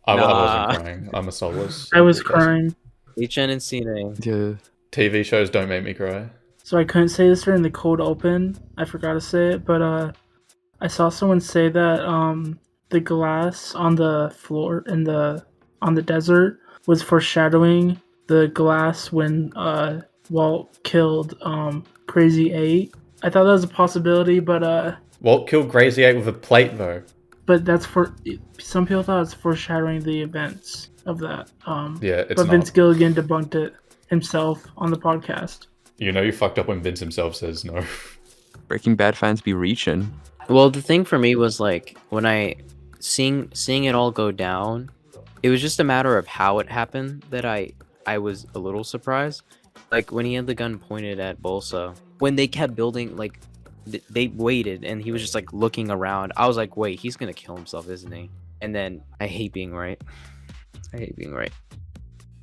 I Nah. wasn't crying. I'm a soulless. I was person. crying. HN and Cine. Yeah. TV shows don't make me cry. So I couldn't say this during the cold open. I forgot to say it, but I saw someone say that the glass on the floor on the desert was foreshadowing the glass when Walt killed Crazy 8. I thought that was a possibility, but Walt killed Crazy 8 with a plate though. that's for some people thought it's foreshadowing the events of that. Yeah, it's but not. Vince Gilligan debunked it himself on the podcast. You fucked up when Vince himself says no. Breaking Bad fans be reaching. Well, the thing for me was like when I seeing it all go down, it was just a matter of how it happened that I was a little surprised. Like when he had the gun pointed at Bolsa, when they kept building, like they waited and he was just like looking around. I was like, wait, he's gonna kill himself, isn't he? And then I hate being right.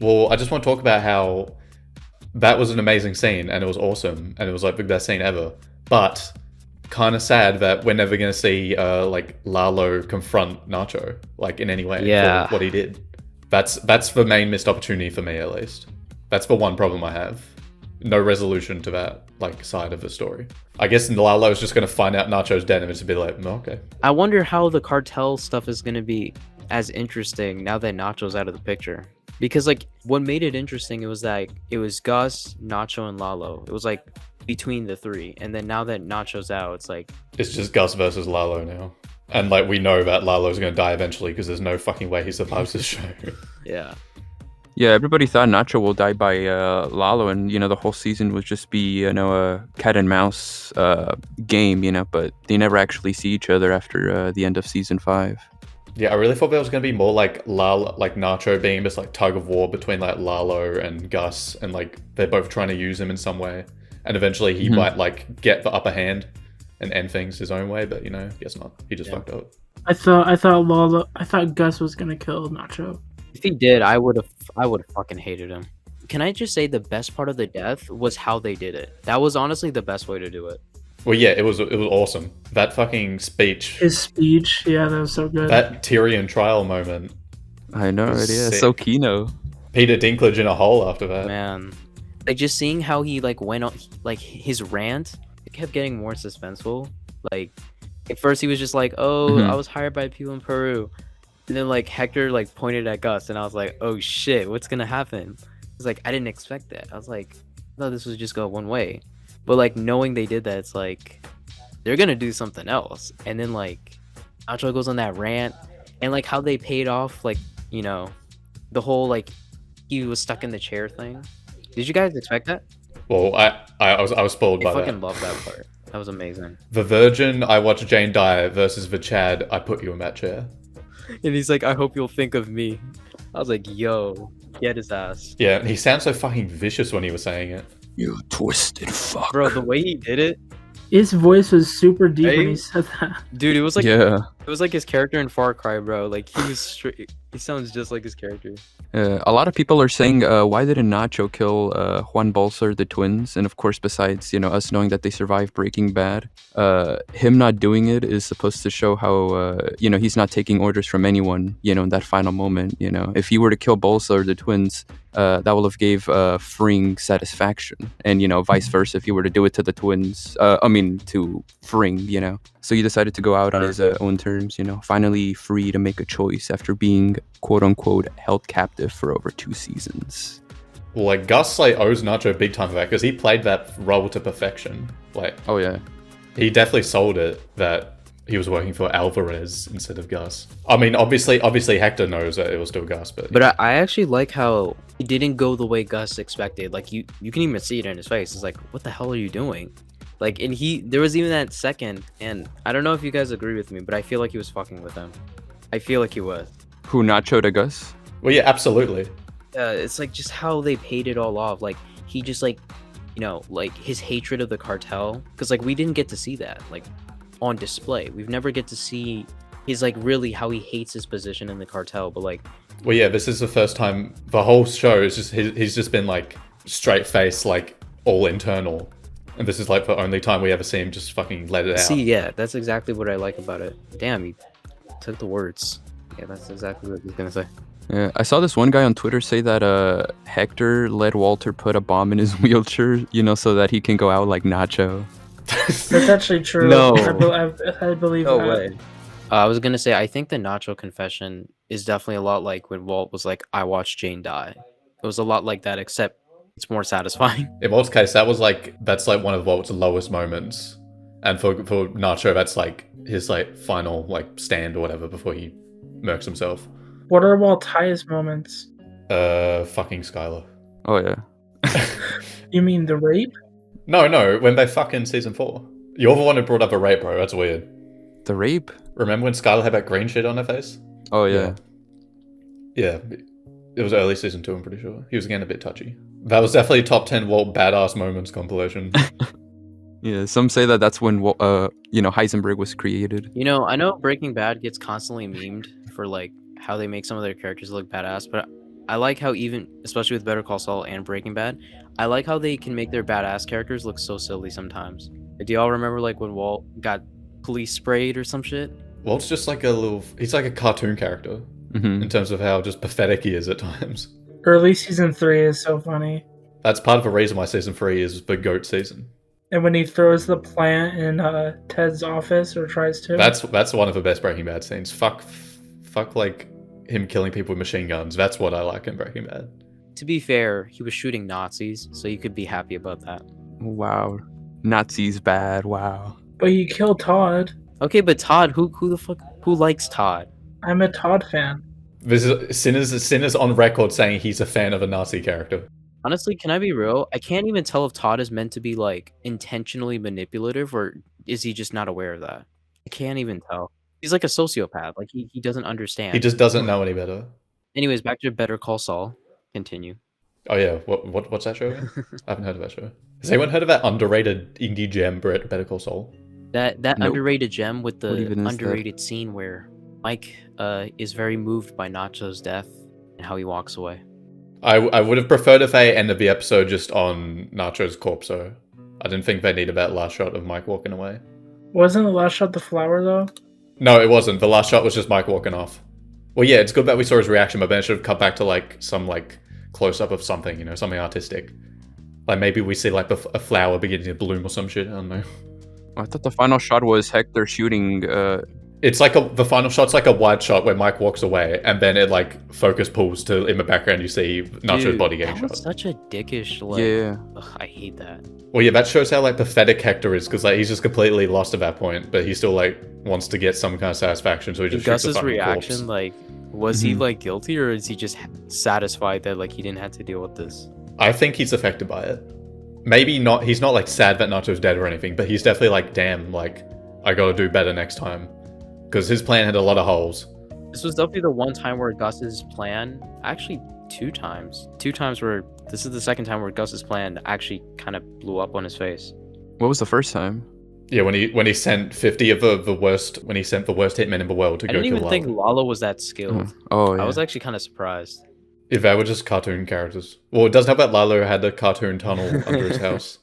Well, I just want to talk about how that was an amazing scene and it was awesome and it was like the best scene ever. But kind of sad that we're never going to see like Lalo confront Nacho like in any way Yeah. for what he did. That's the main missed opportunity for me, at least. That's the one problem I have. No resolution to that like side of the story. I guess Lalo's just going to find out Nacho's dead and it's a bit like, okay. I wonder how the cartel stuff is going to be as interesting now that Nacho's out of the picture. Because like what made it interesting, it was like it was Gus, Nacho, and Lalo. It was like between the three, and then now that Nacho's out, it's like it's just Gus versus Lalo now, and like we know that Lalo's gonna die eventually because there's no fucking way he survives this show. yeah. Yeah, everybody thought Nacho will die by Lalo, and the whole season would just be a cat and mouse game, but they never actually see each other after the end of season 5. Yeah, I really thought there was gonna be more like Nacho being this like tug of war between like Lalo and Gus, and like they're both trying to use him in some way, and eventually he might like get the upper hand and end things his own way, but guess not. He just fucked up. I thought Gus was gonna kill Nacho. If he did, I would have fucking hated him. Can I just say the best part of the death was how they did it? That was honestly the best way to do it. Well, yeah, it was awesome. That fucking speech. His speech, yeah, that was so good. That Tyrion trial moment. I know, was it is sick. so Kino. Peter Dinklage in a hole after that. Man, like just seeing how he like went on, like his rant, it kept getting more suspenseful. Like at first he was just like, "Oh, I was hired by people in Peru," and then like Hector like pointed at Gus, and I was like, "Oh shit, what's gonna happen?" It's like I didn't expect that. I was like, "No, this was just go one way," but like knowing they did that, it's like they're gonna do something else. And then like Nacho goes on that rant, and like how they paid off, like the whole like he was stuck in the chair thing. Did you guys expect that? Well, I was spoiled by I fucking that. love that part. That was amazing. The Virgin, I watched Jane die versus the Chad, I put you in that chair. And he's like, I hope you'll think of me. I was like, yo, get his ass. Yeah, he sounds so fucking vicious when he was saying it. You twisted fuck. Bro, the way he did it, His voice was super deep when Hey. he said that. dude, it was like Yeah. it was like his character in Far Cry, bro. Like he was straight. He sounds just like his character. A lot of people are saying, why didn't Nacho kill Juan Bolser, the twins? And of course, besides, us knowing that they survived Breaking Bad, him not doing it is supposed to show how, he's not taking orders from anyone, in that final moment, If he were to kill Bolser, the twins, that will have gave Fring satisfaction. And, vice versa, if he were to do it to the twins, to Fring, So he decided to go out on his own terms, finally free to make a choice after being, quote unquote, held captive for over 2 seasons. Well, like Gus like owes Nacho big time for that because he played that role to perfection. Like, Oh, yeah. he definitely sold it that he was working for Alvarez instead of Gus. I mean, obviously Hector knows that it was still Gus, but I actually like how it didn't go the way Gus expected. Like you can even see it in his face. It's like, what the hell are you doing? Like, and there was even that second, and I don't know if you guys agree with me, but I feel like he was fucking with him. I feel like he was. Who, Nacho to Gus? well, yeah, absolutely. It's like just how they paid it all off. Like he just like, like his hatred of the cartel, because like we didn't get to see that like on display. We've never get to see his like really how he hates his position in the cartel. But like, Well, yeah, this is the first time the whole show is just he's just been like straight face, like all internal, and this is like the only time we ever see him just fucking let it out. see, yeah, that's exactly what I like about it. Damn, he took the words. Yeah, that's exactly what he's gonna say. Yeah, I saw this one guy on Twitter say that Hector let Walter put a bomb in his wheelchair, so that he can go out like Nacho. That's actually true. No. I believe No that. way. I was gonna say, I think the Nacho confession is definitely a lot like when Walt was like, "I watched Jane die." It was a lot like that, except it's more satisfying. In Walt's case, that's like one of Walt's lowest moments, and for Nacho, that's like his like final like stand or whatever before he murks himself. What are Walt's highest moments? Fucking Skylar. Oh, yeah. You mean the rape? No, when they fuck in season 4. You're the one who brought up a rape, bro. That's weird. The rape? Remember when Skylar had that green shit on her face? Oh, yeah. Yeah. It was early season 2, I'm pretty sure. He was getting a bit touchy. That was definitely top 10 Walt badass moments compilation. Yeah, some say that that's when, Heisenberg was created. I know Breaking Bad gets constantly memed for like how they make some of their characters look badass, but I like how even, especially with Better Call Saul and Breaking Bad, I like how they can make their badass characters look so silly sometimes. Do y'all remember like when Walt got police sprayed or some shit? Walt's just like he's like a cartoon character in terms of how just pathetic he is at times. Early season 3 is so funny. That's part of the reason why season 3 is the GOAT season. And when he throws the plant in Ted's office, or tries to. That's one of the best Breaking Bad scenes. Fuck like him killing people with machine guns. That's what I like in Breaking Bad. To be fair, he was shooting Nazis, so you could be happy about that. Wow. Nazis bad, wow. But he killed Todd. Okay, but Todd, who the fuck, who likes Todd? I'm a Todd fan. This is Sinner's on record saying he's a fan of a Nazi character. Honestly, can I be real? I can't even tell if Todd is meant to be like intentionally manipulative, or is he just not aware of that? I can't even tell. He's like a sociopath. Like he doesn't understand. He just doesn't know any better. Anyways, back to Better Call Saul. Continue. Oh yeah, what's that show? I haven't heard of that show. Has anyone heard of that underrated indie gem, Better Call Saul? That Nope. underrated gem with the even is that? underrated scene where Mike is very moved by Nacho's death and how he walks away. I would have preferred if they ended the episode just on Nacho's corpse. So I didn't think they needed that last shot of Mike walking away. Wasn't the last shot the flower, though? No, it wasn't. The last shot was just Mike walking off. Well, yeah, it's good that we saw his reaction, but then it should have cut back to like some like close up of something, you know, something artistic. Like maybe we see like a flower beginning to bloom or some shit. I don't know. I thought the final shot was Hector shooting. It's like the final shot's like a wide shot where Mike walks away, and then it like focus pulls to in the background you see Nacho's Dude, body getting that shot. was such a dickish like. Yeah. Ugh, I hate that. Well, yeah, that shows how like pathetic Hector is, because like he's just completely lost at that point, but he still like wants to get some kind of satisfaction, so he just shoots the Gus's fucking reaction, corpse. like, was he like guilty, or is he just satisfied that like he didn't have to deal with this? I think he's affected by it. Maybe not. He's not like sad that Nacho's dead or anything, but he's definitely like, damn, like I got to do better next time, because his plan had a lot of holes. This was definitely the one time where Gus's plan, actually two times where this is the second time where Gus's plan actually kind of blew up on his face. What was the first time? Yeah, when he sent 50 of the worst, when he sent the worst hitmen in the world to I go didn't kill even think Lalo. Lalo was that skilled. Oh, yeah. I was actually kind of surprised. If they were just cartoon characters. Well, it does help that Lalo had a cartoon tunnel under his house.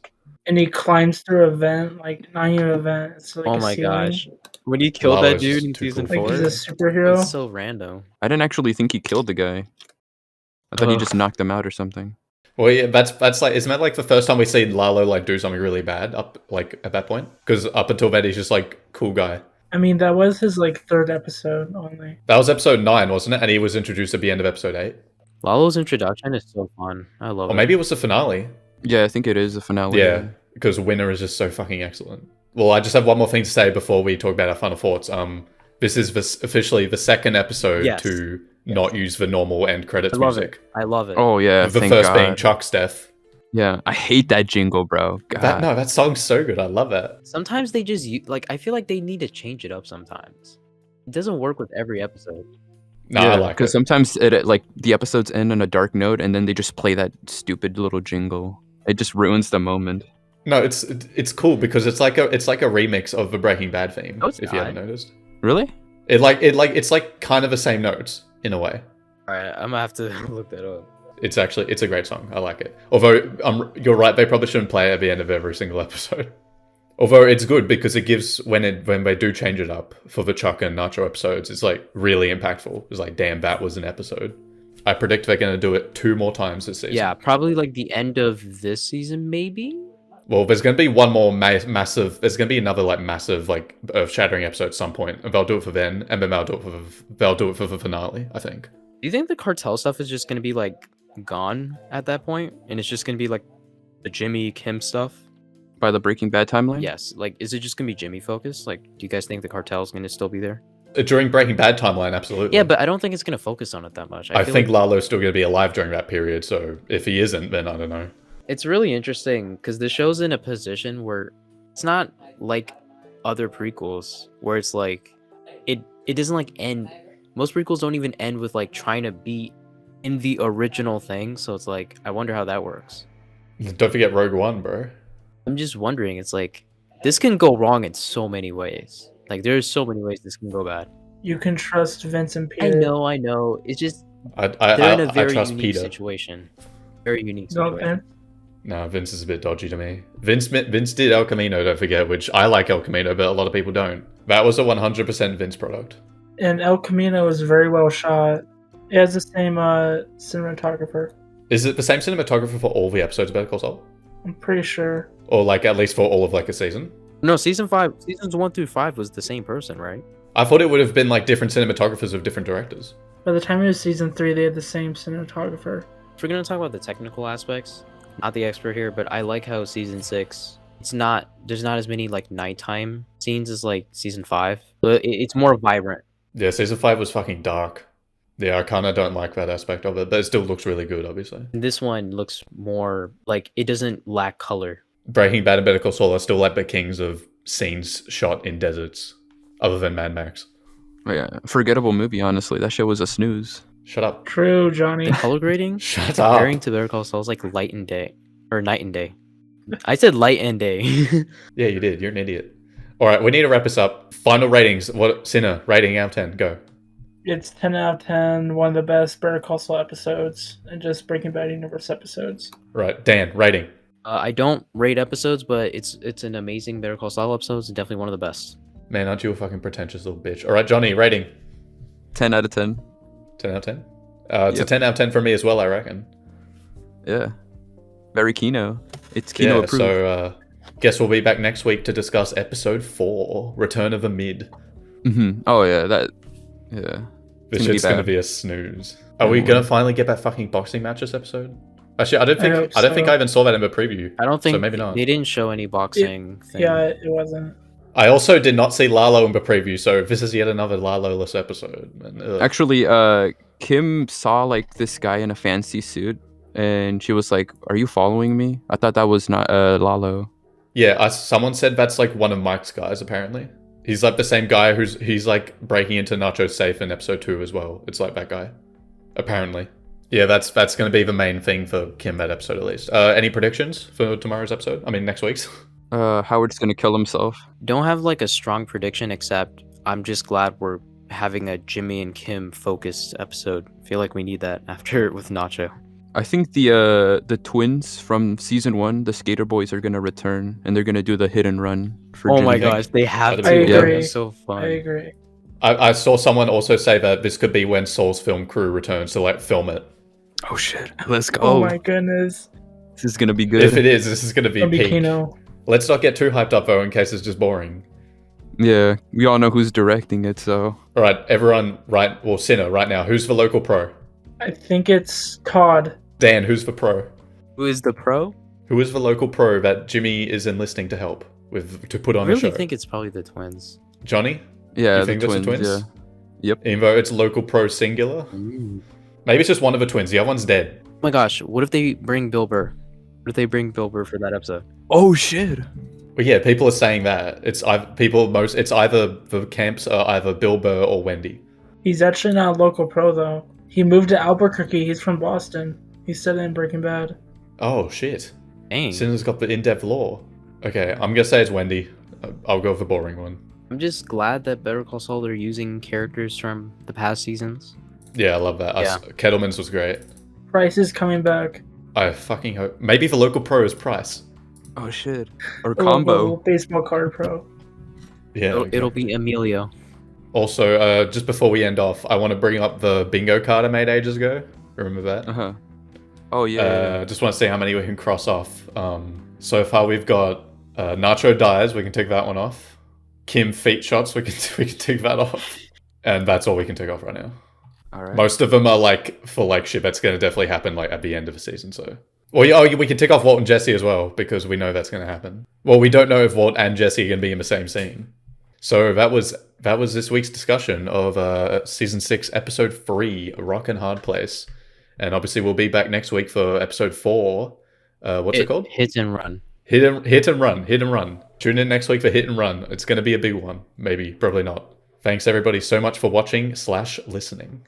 And he climbs through a vent, like not even a vent. It's like Oh a my ceiling. gosh. When he killed Lalo's that dude just in too season cool. Like 4, he's a superhero. it's so random. I didn't actually think he killed the guy. I thought he Ugh. just knocked him out or something. Well, yeah, that's like, isn't that like the first time we see Lalo like do something really bad up like at that point? Because up until then he's just like cool guy. I mean, that was his like third episode only. That was episode 9, wasn't it? And he was introduced at the end of episode 8. Lalo's introduction is so fun. I love Or it. maybe it was the finale. Yeah, I think it is the finale. Yeah, because Winner is just so fucking excellent. Well, I just have one more thing to say before we talk about our final thoughts. This is officially the second episode Yes. to not use the normal end credits I love music. it. I love it. Oh, yeah. The thank first God. being Chuck's death. Yeah, I hate that jingle, bro. God. That song's so good. I love that. Sometimes they just like, I feel like they need to change it up sometimes. It doesn't work with every episode. No, yeah, I like because it. sometimes it like the episodes end on a dark note, and then they just play that stupid little jingle. It just ruins the moment. No, it's cool because it's like a remix of the Breaking Bad theme. No, it's if you haven't not. noticed, Really? it's like kind of the same notes in a way. All right, I'm gonna have to look that up. It's a great song. I like it. Although you're right, they probably shouldn't play it at the end of every single episode. Although it's good because it gives when they do change it up for the Chuck and Nacho episodes, it's like really impactful. It's like, damn, that was an episode. I predict they're going to do it 2 more times this season. Yeah, probably like the end of this season, maybe. Well, there's going to be one more massive. There's going to be another like massive like earth-shattering episode at some point, and they'll do it for then, and then they'll do it for the finale. I think. Do you think the cartel stuff is just gonna be like gone at that point, and it's just gonna be like the Jimmy Kim stuff? By the Breaking Bad timeline? Yes. Like, is it just gonna be Jimmy focused? Like, do you guys think the cartel's gonna still be there? During Breaking Bad timeline, absolutely. Yeah, but I don't think it's gonna focus on it that much. I feel think like Lalo's still going to be alive during that period. So if he isn't, then I don't know. it's really interesting because the show's in a position where it's not like other prequels where it's like it doesn't like end. Most prequels don't even end with like trying to be in the original thing. So it's like, I wonder how that works. Don't forget Rogue One, bro. I'm just wondering. It's like this can go wrong in so many ways. Like there's so many ways this can go bad. You can trust Vince and Peter. I know. It's just I they're in a very trust unique Peter. situation. Very unique No, situation. No, Vince is a bit dodgy to me. Vince did El Camino, don't forget, which I like El Camino, but a lot of people don't. That was a 100% Vince product. And El Camino is very well shot. It has the same cinematographer. Is it the same cinematographer for all the episodes of Better Call Saul? I'm pretty sure. Or like at least for all of like a season? No, seasons 1 through 5 was the same person, right? I thought it would have been like different cinematographers of different directors. By the time it was season 3, they had the same cinematographer. If we're gonna talk about the technical aspects, not the expert here, but I like how season 6, there's not as many like nighttime scenes as like season 5, but it's more vibrant. Yeah, season 5 was fucking dark. Yeah, I kind of don't like that aspect of it, but it still looks really good, obviously. And this one looks more like it doesn't lack color. Breaking Bad and Better Call Saul are still like the kings of scenes shot in deserts, other than Mad Max. Yeah, forgettable movie, honestly. That show was a snooze. Shut up. True, Johnny. The color grading Shut up. comparing to Better Call Saul is like light and day, or night and day. I said light and day. Yeah, you did. You're an idiot. All right, we need to wrap this up. Final ratings. What Sinner rating out of 10? Go. It's 10 out of 10, one of the best Better Call Saul episodes, and just Breaking Bad universe episodes. Right, Dan. Rating. I don't rate episodes, but it's an amazing Better Call Saul episode. It's definitely one of the best. Man, aren't you a fucking pretentious little bitch? All right, Johnny. Rating. 10 out of 10. 10 out of 10. It's a 10 out of 10 for me as well, I reckon. Yeah. Very Kino. It's Kino approved. So guess we'll be back next week to discuss episode 4, Return of the Mid. Oh yeah, yeah. This shit's gonna be a snooze. Are we gonna finally get that fucking boxing match this episode? Actually, I don't think I even saw that in the preview. I don't think so. Maybe not. They didn't show any boxing thing. Yeah, it wasn't. I also did not see Lalo in the preview, so this is yet another Lalo-less episode. And, actually, Kim saw like this guy in a fancy suit, and she was like, "Are you following me?" I thought that was not Lalo. Yeah, someone said that's like one of Mike's guys. Apparently, he's like the same guy he's like breaking into Nacho's safe in episode 2 as well. It's like that guy. Apparently, yeah, that's going to be the main thing for Kim that episode at least. Any predictions for tomorrow's episode? I mean, next week's. Howard's gonna kill himself. Don't have like a strong prediction, except I'm just glad we're having a Jimmy and Kim focused episode. I feel like we need that after with Nacho. I think the twins from season 1, the Skater Boys, are gonna return, and they're gonna do the hit and run for Oh Jimmy. my gosh, they have to. I agree. It's so fun. I agree. I saw someone also say that this could be when Saul's film crew returns to like film it. Oh shit, let's go. Oh my goodness. This is gonna be good. If it is, this is going to be peak. Kino. Let's not get too hyped up though, in case it's just boring. Yeah, we all know who's directing it, so. All right, everyone, Sinner, right now, who's the local pro? I think it's Todd. Dan, who's the pro? Who is the pro? Who is the local pro that Jimmy is enlisting to help to put on I a show? really think it's probably the twins. Johnny? Yeah, You think the that's twins. the twins? Yeah. Yep. Even though it's local pro singular? Ooh. Maybe it's just one of the twins. The other one's dead. Oh my gosh, what if they bring Bill Burr? What if they bring Bill Burr for that episode? Oh shit. Well, yeah, people are saying that. It's either the camps are either Bill Burr or Wendy. He's actually not a local pro, though. He moved to Albuquerque. He's from Boston. He said it in Breaking Bad. Oh, shit. Dang. Sinner's got the in-depth lore. Okay, I'm going to say it's Wendy. I'll go with the boring one. I'm just glad that Better Call Saul are using characters from the past seasons. Yeah, I love that. Yeah. Kettleman's was great. Price is coming back. I fucking hope. Maybe the local pro is Price. Oh shit. Or The combo. local baseball card pro. Yeah. It'll be Emilio. Also, just before we end off, I want to bring up the bingo card I made ages ago. Remember that? Uh-huh. Oh yeah. Just want to see how many we can cross off. So far we've got Nacho dies. We can take that one off. Kim feet shots. We can take that off. And that's all we can take off right now. All right. Most of them are like for like shit. That's going to definitely happen like at the end of the season. So, we can tick off Walt and Jesse as well because we know that's going to happen. Well, we don't know if Walt and Jesse are going to be in the same scene. So that was this week's discussion of season 6, episode 3, Rock and Hard Place. And obviously we'll be back next week for episode 4. What's it called? Hit and Run. Hit and run. Tune in next week for Hit and Run. It's going to be a big one. Maybe, probably not. Thanks everybody so much for watching /listening.